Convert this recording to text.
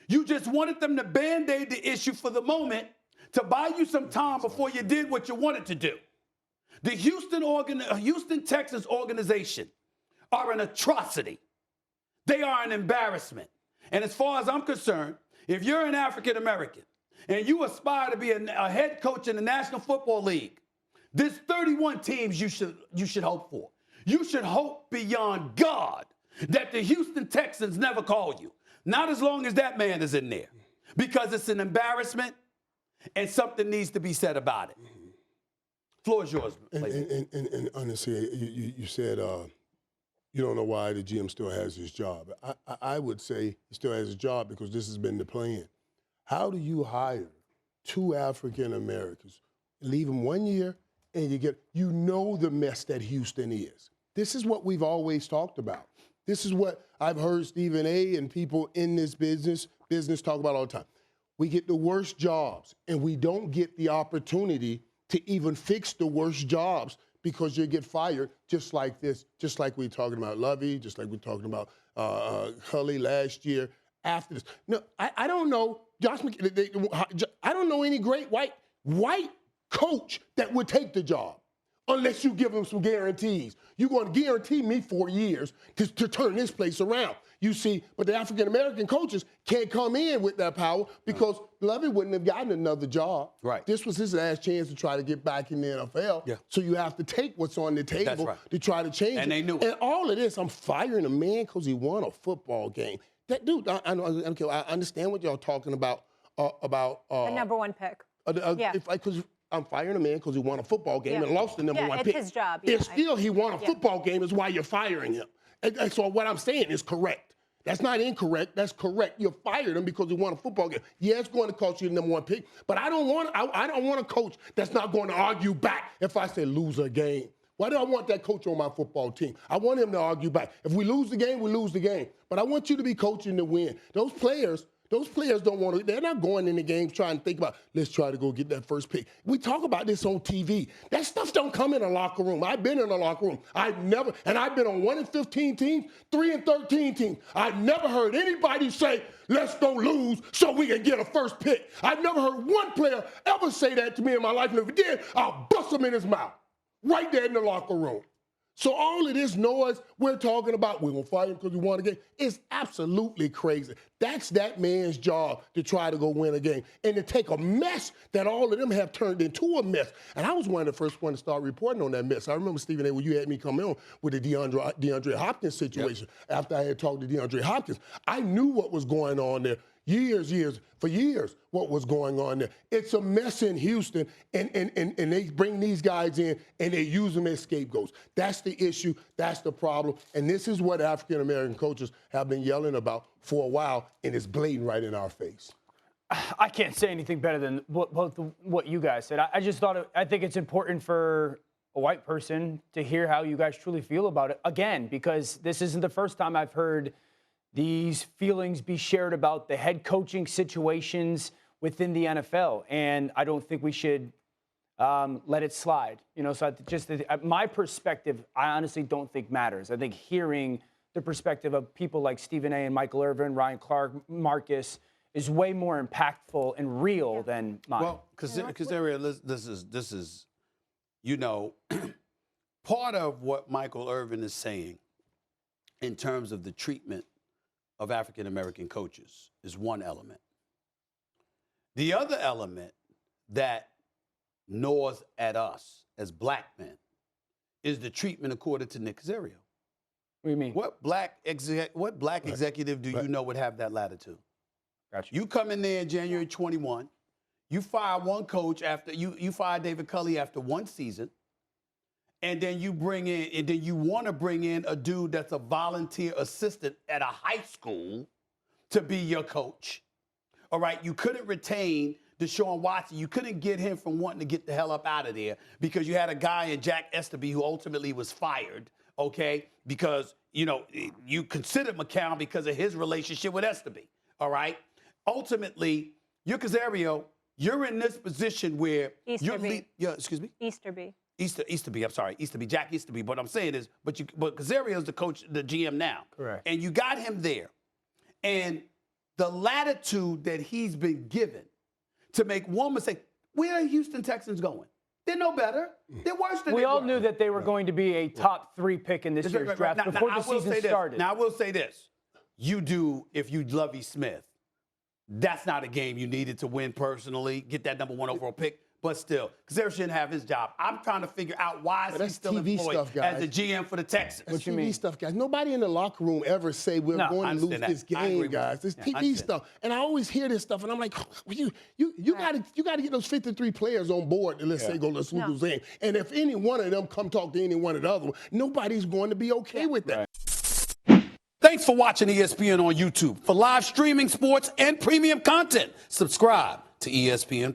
You just wanted them to Band-Aid the issue for the moment to buy you some time before you did what you wanted to do. The Houston Texans organization are an atrocity. They are an embarrassment. And as far as I'm concerned, if you're an African American and you aspire to be a head coach in the National Football League, there's 31 teams you should hope for. You should hope beyond God that the Houston Texans never call you. Not as long as that man is in there, because it's an embarrassment and something needs to be said about it. Floor is yours. And honestly, you said you don't know why the GM still has his job. I would say he still has his job because this has been the plan. How do you hire 2 African Americans, leave them 1 year, and you know the mess that Houston is? This is what we've always talked about. This is what I've heard Stephen A. and people in this business talk about all the time. We get the worst jobs, and we don't get the opportunity to even fix the worst jobs because you get fired just like this, just like we're talking about Lovie, just like we're talking about Cully last year. After this, no, I don't know. I don't know any great white coach that would take the job unless you give them some guarantees. You're going to guarantee me 4 years to turn this place around. You see, but the African-American coaches can't come in with that power because Lovie wouldn't have gotten another job. Right. This was his last chance to try to get back in the NFL. Yeah. So you have to take what's on the table to try to change it. And they knew it. And all of this, I'm firing a man because he won a football game. That dude, I understand what y'all talking about. The #1 pick. Because I'm firing a man because he won a football game and lost the #1 pick. It's his job. It's still he won a football game is why you're firing him. And so what I'm saying is correct. That's not incorrect. That's correct. You fired him because he won a football game. Yeah, it's going to cost you the #1 pick, but I don't want a coach that's not going to argue back if I say lose a game. Why do I want that coach on my football team? I want him to argue back. If we lose the game, we lose the game. But I want you to be coaching to win. Those players don't want to, they're not going in the games trying to think about, let's try to go get that first pick. We talk about this on TV. That stuff don't come in a locker room. I've been in a locker room. I've been on 1-15 teams, 3-13 teams. I've never heard anybody say, let's go lose so we can get a first pick. I've never heard one player ever say that to me in my life. And if he did, I'll bust him in his mouth right there in the locker room. So all of this noise we're talking about, we're going to fight him because we won a game, is absolutely crazy. That's that man's job to try to go win a game and to take a mess that all of them have turned into a mess. And I was one of the first ones to start reporting on that mess. I remember, Stephen A., when you had me come in with the DeAndre Hopkins situation after I had talked to DeAndre Hopkins. I knew what was going on there. For years, what was going on there. It's a mess in Houston, and they bring these guys in, and they use them as scapegoats. That's the issue. That's the problem. And this is what African-American coaches have been yelling about for a while, and it's blatant right in our face. I can't say anything better than what you guys said. I think it's important for a white person to hear how you guys truly feel about it, again, because this isn't the first time I've heard these feelings be shared about the head coaching situations within the NFL. And I don't think we should let it slide. So my perspective, I honestly don't think matters. I think hearing the perspective of people like Stephen A. and Michael Irvin, Ryan Clark, Marcus is way more impactful and real than mine. Well, because this is, part of what Michael Irvin is saying in terms of the treatment of African-American coaches is one element. The other element that gnaws at us as black men is the treatment accorded to Nick Caserio. What do you mean? What black executive do you know would have that latitude? Gotcha. You come in there in January 21, you fire one coach after you fire David Culley after one season, and then you want to bring in a dude that's a volunteer assistant at a high school to be your coach. All right, you couldn't retain Deshaun Watson. You couldn't get him from wanting to get the hell up out of there because you had a guy in Jack Easterby who ultimately was fired, okay, because, you considered McCown because of his relationship with Easterby, all right? Ultimately, you're Caserio, you're in this position where Easterby. Excuse me? Easterby. Easterby, Jack Easterby. What I'm saying is, but Caserio's the coach, the GM now. Correct. And you got him there. And the latitude that he's been given to make one mistake. Where are Houston Texans going? They're no better. They're worse than We they all were. knew that they were going to be a top 3 pick in this year's draft before the season started. Now, I will say this. You do, if you Lovie Smith, that's not a game you needed to win personally, get that number 1 overall pick, but still, because they shouldn't have his job. I'm trying to figure out why is he still TV employed stuff, guys. as the GM for the Texans. That's TV stuff, guys. Nobody in the locker room ever say we're going to lose this game, guys. It's TV stuff. And I always hear this stuff, and I'm like, you got to get those 53 players on board and let's lose this game. And if any one of them come talk to any one of the other, nobody's going to be okay with that. Thanks for watching ESPN on YouTube. For live streaming, sports, and premium content, subscribe to ESPN+.